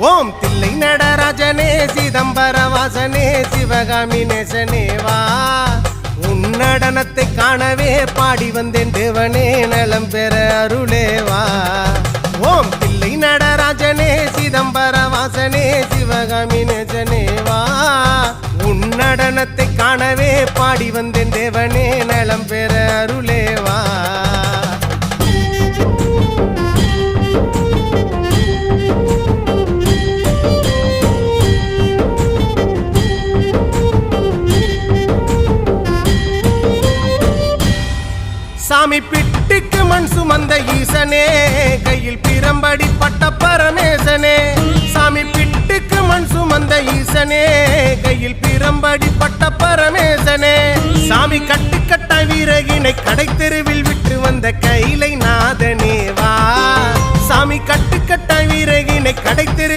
ஓம் தில்லை நடராஜனே சிதம்பர வாசனே சிவகாமி நேசனே வா உன் நடனத்தை காணவே பாடி வந்தேன் தேவனே நலம் பெற அருளே வா ஓம் தில்லை நடராஜனே சிதம்பர வாசனே சிவகாமி நேசனே வா உன் நடனத்தை காணவே பாடி வந்தேன் தேவனே நலம் பெற அருளே வா சாமி பிட்டுக்கு மண் சுமந்த ஈசனே கையில் பிரம்படி பட்ட பரமேசனே சாமி பிட்டுக்கு மண் சுமந்த ஈசனே கையில் பிரம்படி பட்ட பரமேசனே சாமி கட்டுக்கட்ட வீரகினை கடை தெருவில் விட்டு வந்த கைலை நாதனே வா சாமி கட்டுக்கட்ட வீரகினை கடை தெரு